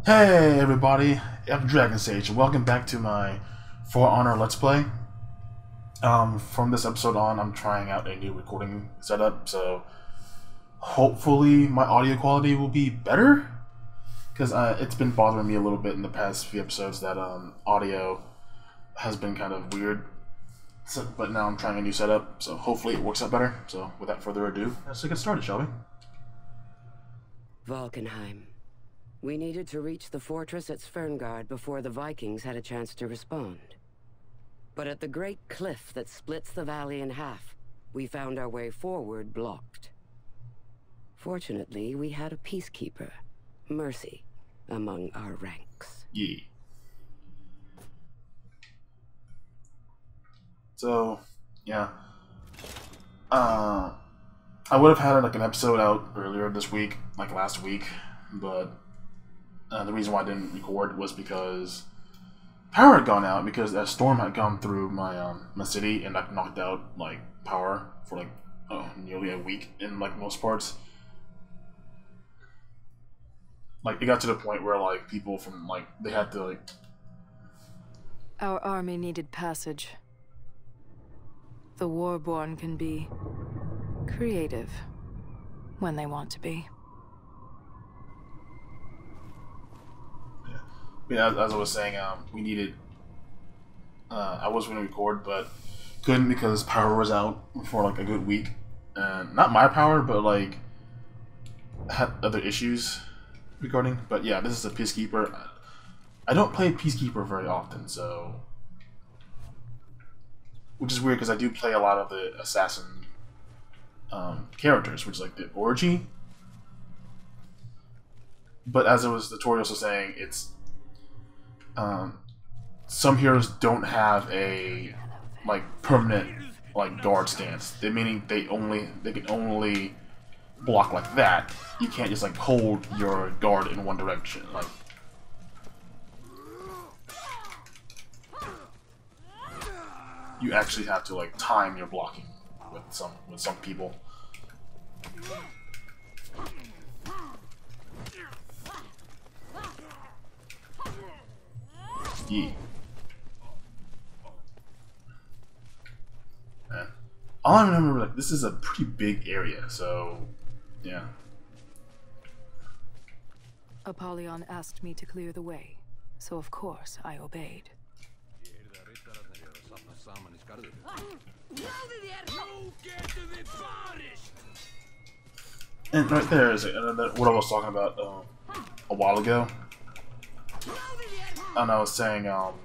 Hey everybody, I'm Dragon Sage, and welcome back to my For Honor Let's Play. From this episode on, I'm trying out a new recording setup, so hopefully my audio quality will be better, because it's been bothering me a little bit in the past few episodes that audio has been kind of weird. So, but now I'm trying a new setup, so hopefully it works out better. So without further ado, let's get started, shall we? Valkenheim. We needed to reach the fortress at Sverngard before the Vikings had a chance to respond. But at the great cliff that splits the valley in half, we found our way forward blocked. Fortunately, we had a peacekeeper, Mercy, among our ranks. Yeah. So, yeah. I would have had like an episode out earlier this week, like last week, but the reason why I didn't record was because power had gone out because a storm had gone through my my city and like knocked out like power for like nearly a week in like most parts. Like it got to the point where like people from like they had to like Our army needed passage. The Warborn can be creative when they want to be. Yeah, as I was saying, we needed. I was going to record, but couldn't because power was out for like a good week, and not my power, but like had other issues regarding. But yeah, this is a peacekeeper. I don't play peacekeeper very often, so which is weird because I do play a lot of the assassin characters, which is like the orgy. But as it was the tutorial was saying, it's some heroes don't have a like permanent like guard stance. Meaning they can only block like that. You can't just like hold your guard in one direction. Like you actually have to like time your blocking with some people. Yeah. Man. All I remember, like, this is a pretty big area, so yeah. Apollyon asked me to clear the way, so of course I obeyed. And right there is what I was talking about a while ago. And I was saying, well,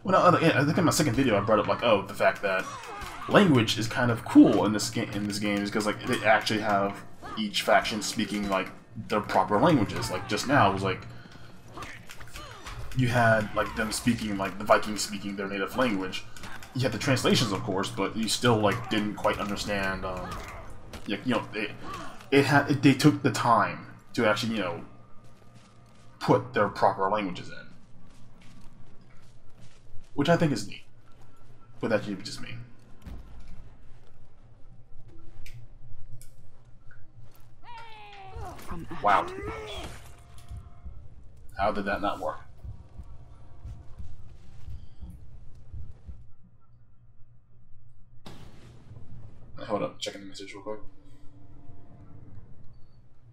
no, I think in my second video I brought up like, oh, the fact that language is kind of cool in this game. Is because like they actually have each faction speaking like their proper languages. Like just now, it was like you had like them speaking like the Vikings speaking their native language. You had the translations, of course, but you still like didn't quite understand. They took the time to actually put their proper languages in, which I think is neat. But that's just me. Wow. How did that not work? Hold up, checking the message real quick.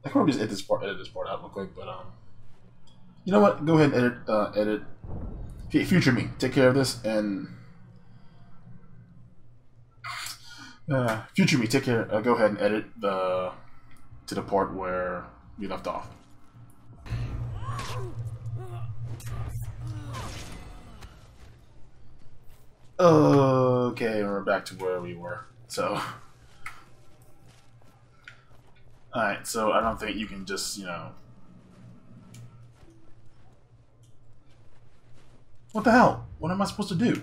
I can probably just edit this part out real quick, but you know what? Go ahead and edit. Okay, future me, take care of this, and future me, take care. Go ahead and edit to the part where we left off. Okay, we're back to where we were. So, alright. So I don't think you can just What the hell? What am I supposed to do?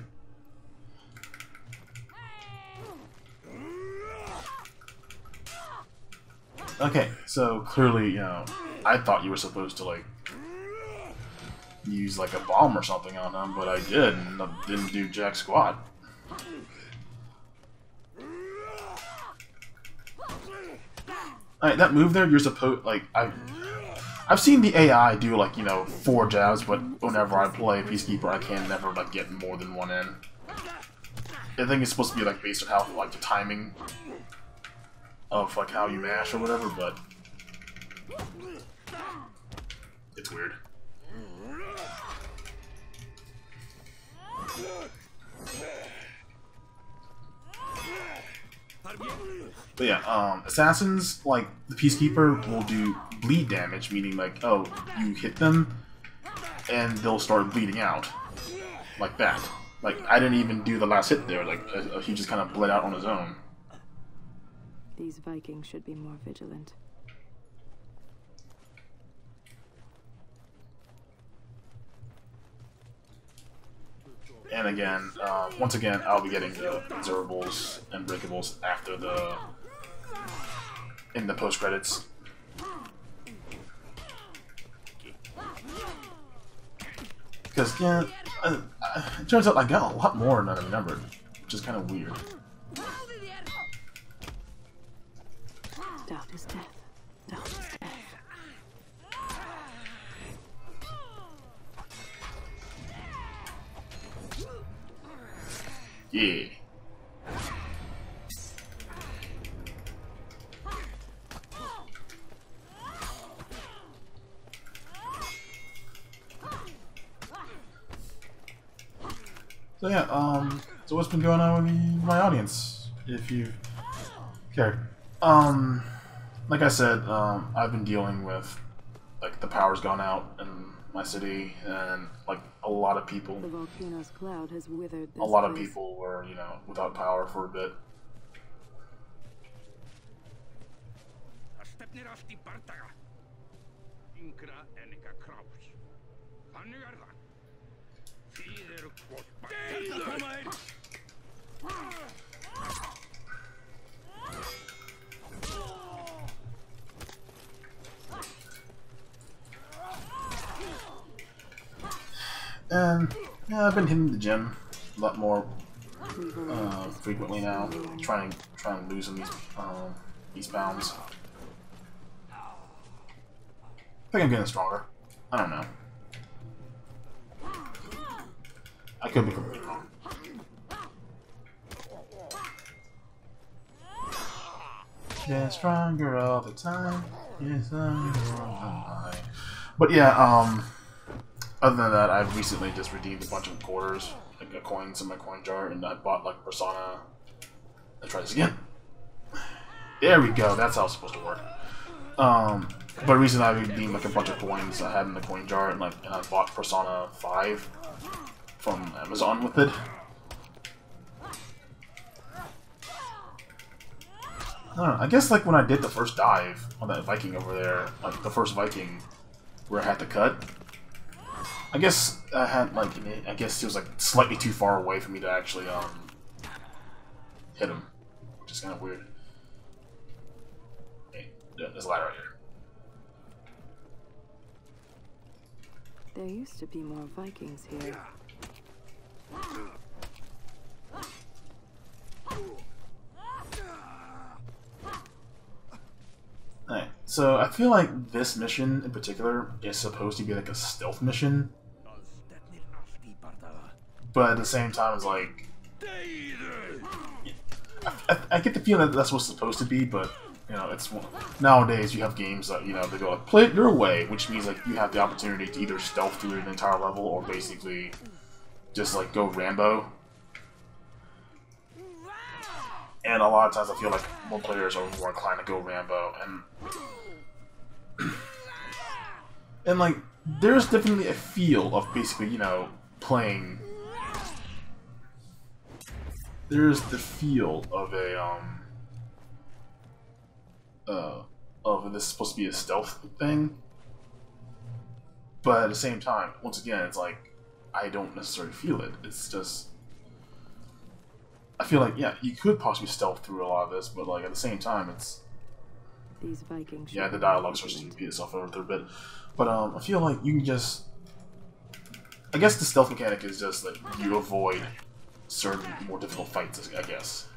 Okay, so clearly, I thought you were supposed to, like, use, like, a bomb or something on them, but I didn't do jack squat. Alright, that move there, you're supposed, like, I've seen the AI do like, you know, 4 jabs, but whenever I play Peacekeeper, I can never like get more than one in. I think it's supposed to be like based on how like the timing of like how you mash or whatever, but it's weird. But yeah, assassins, like the Peacekeeper, will do bleed damage, meaning like, oh, you hit them, and they'll start bleeding out. Like that. Like, I didn't even do the last hit there, like, he just kind of bled out on his own. These Vikings should be more vigilant. And again, once again, I'll be getting the observables and breakables after in the post-credits. Because, yeah, it turns out I got a lot more than I remembered, which is kind of weird. Doubt is death. Doubt is death. Yeah. So yeah, so what's been going on with my audience, if you care? Like I said, I've been dealing with, like, the power's gone out in my city, and, like, a lot of people, The volcano's cloud has withered this a lot of place. people were, you know, without power for a bit. And yeah, I've been hitting the gym a lot more frequently now, trying to lose these pounds. I think I'm getting stronger. I don't know. I could be completely wrong. Get stronger all the time. Yes, but yeah, other than that, I've recently just redeemed a bunch of quarters, like coins in my coin jar, and I bought like Persona. Let's try this again. There we go. That's how it's supposed to work. But recently I redeemed like a bunch of coins I had in the coin jar, and I bought Persona 5 from Amazon with it. I don't know, I guess like when I did the first dive on that Viking over there, like the first Viking where I had to cut, I guess I had like, I guess it was like slightly too far away for me to actually hit him, which is kind of weird. Hey, there's a ladder right here. There used to be more Vikings here. Alright, so I feel like this mission in particular is supposed to be like a stealth mission, but at the same time it's like, I get the feeling that that's what's supposed to be, but you know, it's nowadays you have games that, you know, they go like, play it your way, which means like you have the opportunity to either stealth through an entire level or basically just like go Rambo. And a lot of times I feel like more players are more inclined to go Rambo, and like there's definitely a feel of basically, you know, playing. There's the feel of a of this is supposed to be a stealth thing, but at the same time, once again, it's like I don't necessarily feel it. It's just, I feel like, yeah, you could possibly stealth through a lot of this, but like at the same time, it's, These Vikings. yeah, the dialogue starts to repeat itself over a bit, but I feel like you can just, I guess the stealth mechanic is just that you avoid certain more difficult fights, I guess.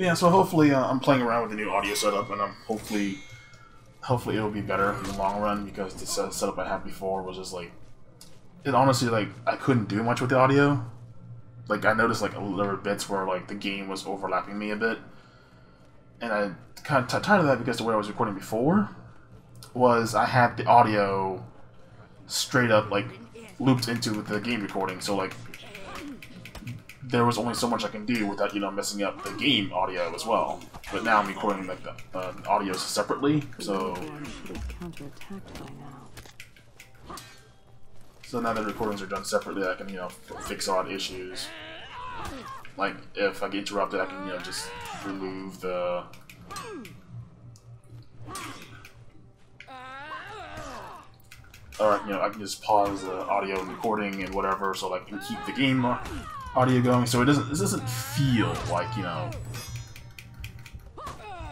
Yeah, so hopefully I'm playing around with the new audio setup, and hopefully it'll be better in the long run, because the setup I had before was just like, it honestly, like, I couldn't do much with the audio. Like, I noticed like there were bits where like the game was overlapping me a bit, and I kind of tired of that, because the way I was recording before was I had the audio straight up like looped into the game recording, so like there was only so much I can do without, you know, messing up the game audio as well. But now I'm recording like the audio separately, so now the recordings are done separately, I can, you know, fix odd issues. Like if I get interrupted, I can, you know, just remove the you know, I can just pause the audio recording and whatever, so I can keep the game audio going, so this doesn't feel like, you know,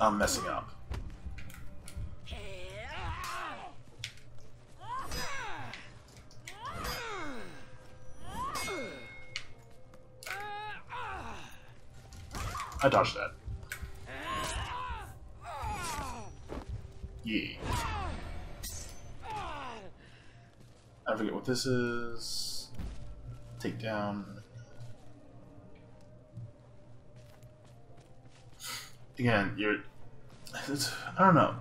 I'm messing up. I dodged that. Yeah. I forget what this is. Take down. Again, I don't know.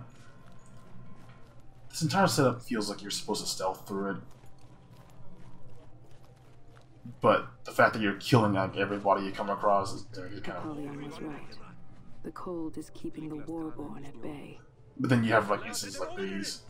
This entire setup feels like you're supposed to stealth through it. But the fact that you're killing like everybody you come across is kind of... Napoleon was right. The cold is keeping the warborn at bay. But then you have like instances like these.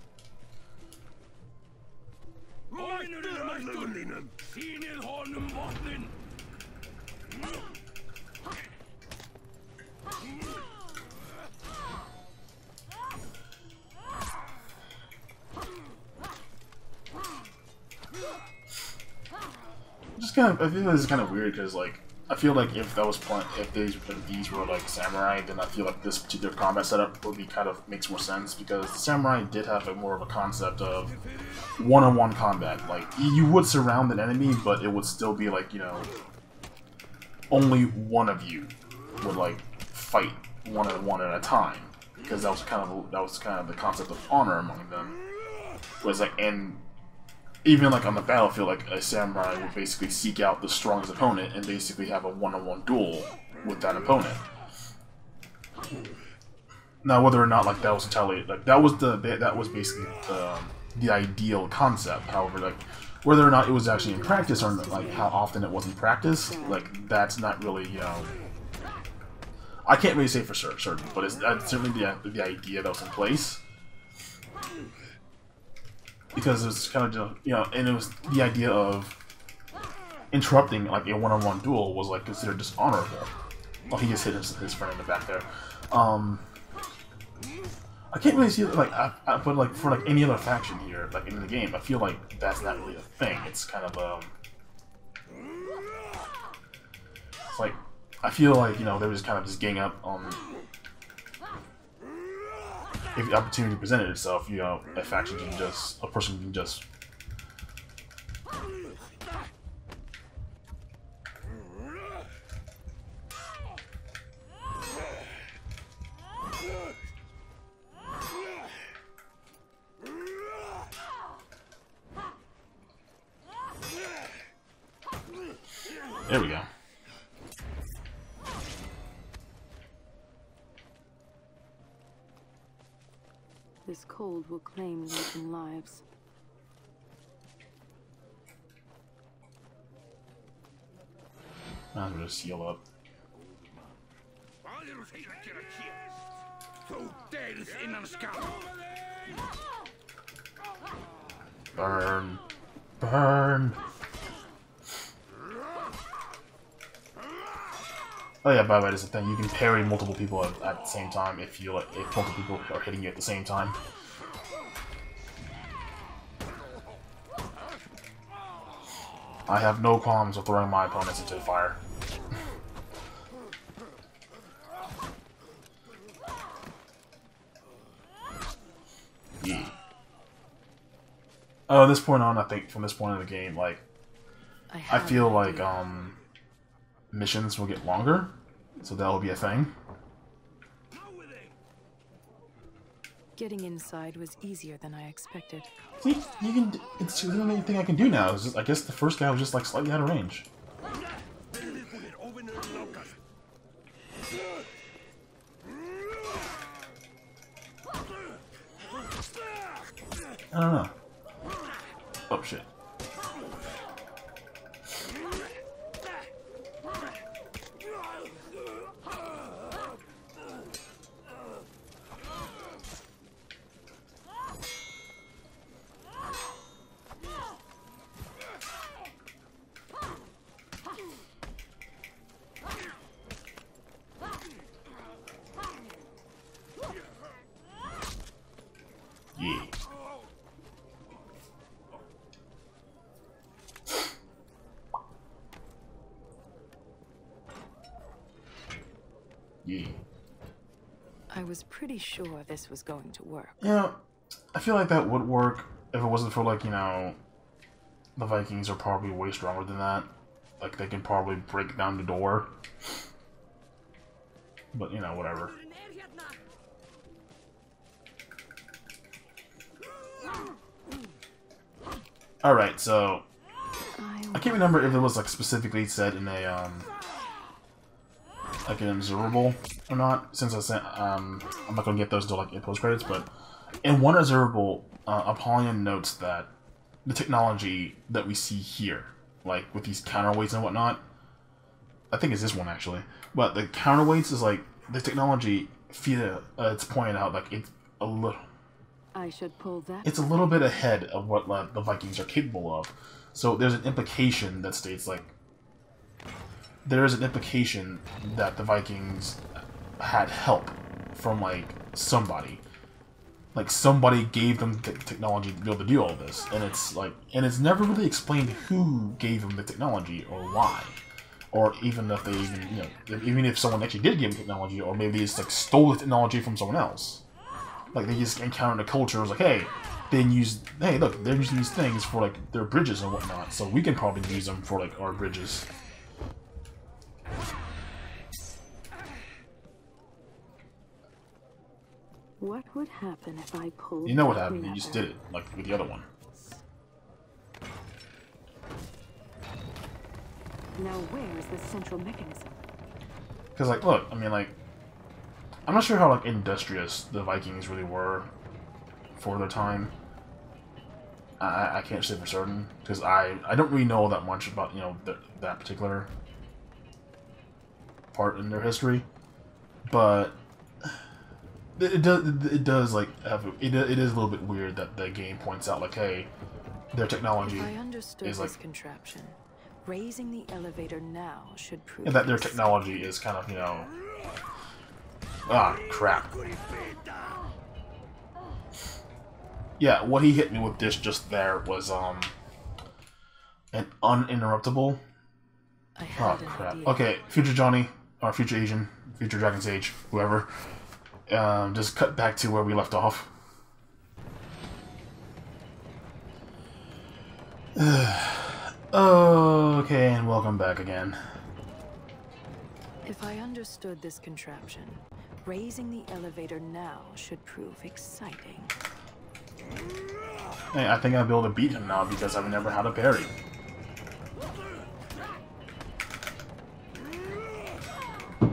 Just kind of, I feel this is kind of weird, because like I feel like if that was if these were like samurai, then I feel like this particular combat setup would be kind of makes more sense, because the samurai did have more of a concept of one-on-one combat. Like you would surround an enemy, but it would still be like, you know, only one of you would like fight one at a time, because that was kind of the concept of honor among them. Was like, and even like on the battlefield, like a samurai would basically seek out the strongest opponent and basically have a one-on-one duel with that opponent. Now, whether or not like that was entirely like that was basically the ideal concept. However, like whether or not it was actually in practice, or like how often it was in practice, like that's not really, you know, I can't really say for certain, but that's certainly the idea that was in place. Because it's kind of, you know, and it was the idea of interrupting like a one-on-one duel was like considered dishonorable. Oh, he just hit his friend in the back there. I can't really see it, like, but like for like any other faction here, like in the game, I feel like that's not really a thing. It's kind of it's like I feel like, you know, they were just kind of just gang up on. If the opportunity presented itself, you know, a person can just there we go. This cold will claim Legion lives. Might as well just seal up. Burn. Burn. Oh yeah, by the way, there's a thing. You can parry multiple people at the same time if multiple people are hitting you at the same time. I have no qualms with throwing my opponents into the fire. Yeah. At this point on, I think from this point in the game, like, I feel like missions will get longer, so that'll be a thing. Getting inside was easier than I expected. See, you can. It's the only thing I can do now. Is just, I guess the first guy was just like slightly out of range. I don't know. Oh shit. Yeah. Yeah. I was pretty sure this was going to work. Yeah, I feel like that would work if it wasn't for, like, you know, the Vikings are probably way stronger than that. Like, they can probably break down the door. But, you know, whatever. Alright, so I can't remember if it was, like, specifically said in a, like an observable or not, since I sent, I'm not gonna get those until, like, in post-credits, but in one observable, Apollyon notes that the technology that we see here, like, with these counterweights and whatnot, I think it's this one, actually, but the counterweights is, like, the technology, it's pointed out, like, it's a little... I should pull that. It's a little bit ahead of what, like, the Vikings are capable of. So there's an implication that states, like, there is an implication that the Vikings had help from, like, somebody. Like, somebody gave them the technology to be able to do all this. And it's, like, and it's never really explained who gave them the technology or why. Or even if they even, you know, even if someone actually did give them technology, or maybe they just, like, stole the technology from someone else. Like, they just encountered a culture, it was like, hey, hey, look, they're using these things for, like, their bridges and whatnot, so we can probably use them for, like, our bridges. What would happen if I pulled? You know what happened, you just did it, like, with the other one. Now where is the central mechanism? Because, like, look, I mean, like, I'm not sure how, like, industrious the Vikings really were for their time. I can't say for certain, because I don't really know that much about, you know, that particular part in their history. But it does like, it is a little bit weird that the game points out, like, hey, their technology is, like, this contraption, raising the elevator now should prove... and that their technology is kind of, you know... Ah, crap. Yeah, what he hit me with this just there was, an uninterruptible... Oh, crap. Okay, Future Johnny, or Future Asian, Future Dragon Sage, whoever, just cut back to where we left off. Okay, and welcome back again. If I understood this contraption, raising the elevator now should prove exciting. Hey, I think I'll be able to beat him now because I've never had a parry.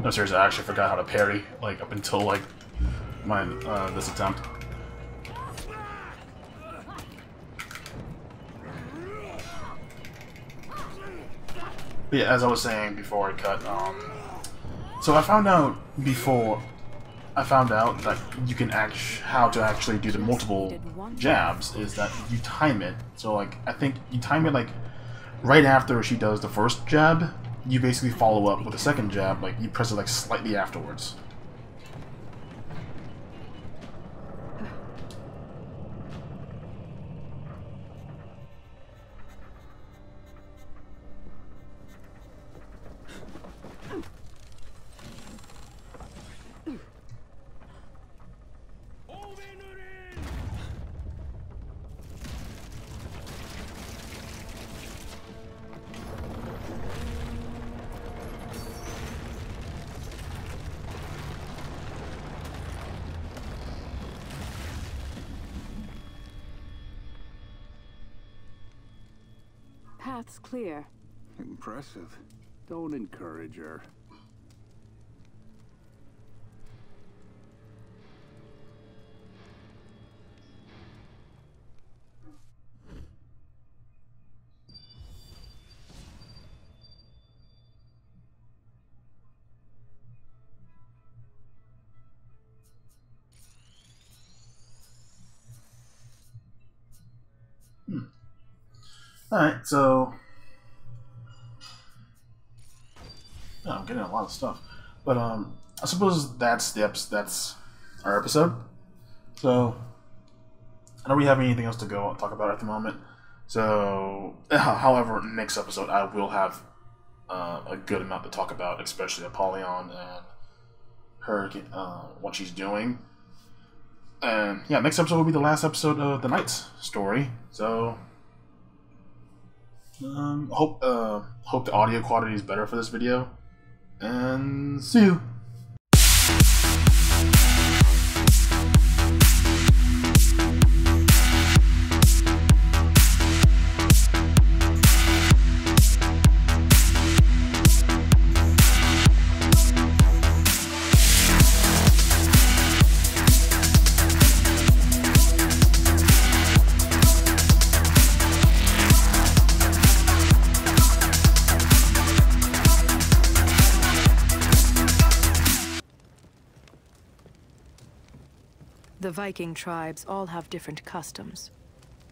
No, seriously, I actually forgot how to parry, like, up until, like, my, this attempt. But yeah, as I was saying before I cut, so I found out that you can how to actually do the multiple jabs is that you time it. So, like, I think you time it, like, right after she does the first jab, you basically follow up with a second jab, like, you press it, like, slightly afterwards. path's clear. Impressive. Don't encourage her. Alright, so... Yeah, I'm getting a lot of stuff. But, I suppose that's our episode. So, I don't really have anything else to talk about at the moment. So, however, next episode I will have a good amount to talk about, especially Apollyon and her, what she's doing. And yeah, next episode will be the last episode of the Knight's story. So, hope the audio quality is better for this video. And see you. The Viking tribes all have different customs.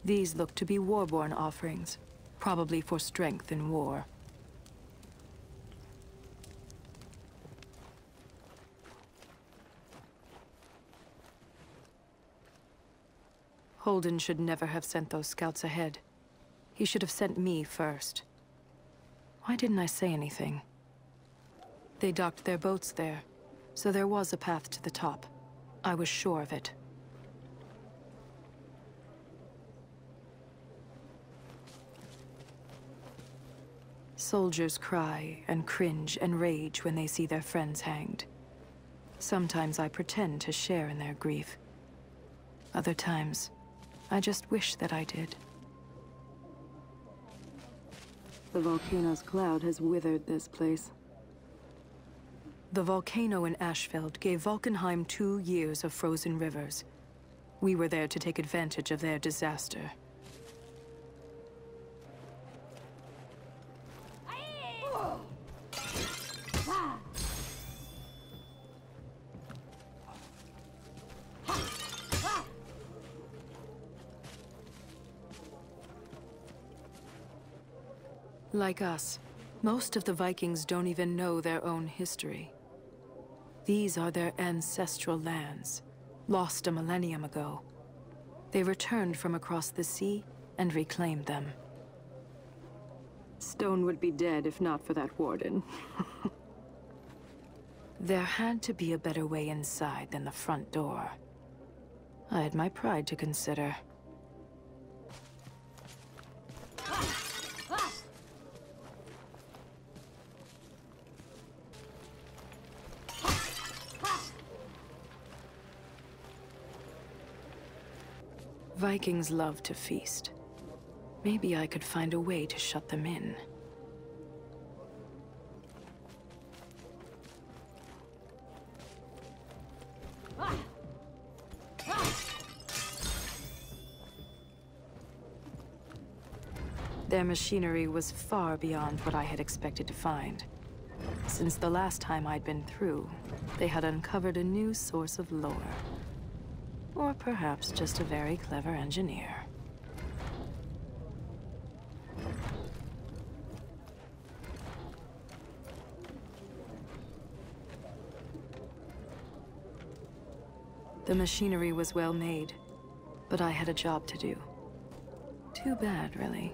These look to be war-born offerings, probably for strength in war. Holden should never have sent those scouts ahead. He should have sent me first. Why didn't I say anything? They docked their boats there, so there was a path to the top. I was sure of it. Soldiers cry and cringe and rage when they see their friends hanged. Sometimes I pretend to share in their grief. Other times, I just wish that I did. The volcano's cloud has withered this place. The volcano in Ashfeld gave Valkenheim 2 years of frozen rivers. We were there to take advantage of their disaster. Like us, most of the Vikings don't even know their own history. These are their ancestral lands, lost a millennium ago. They returned from across the sea and reclaimed them. Stone would be dead if not for that warden. There had to be a better way inside than the front door. I had my pride to consider. Vikings love to feast. Maybe I could find a way to shut them in. Their machinery was far beyond what I had expected to find. Since the last time I'd been through, they had uncovered a new source of lore. Or perhaps just a very clever engineer. The machinery was well made, but I had a job to do. Too bad, really.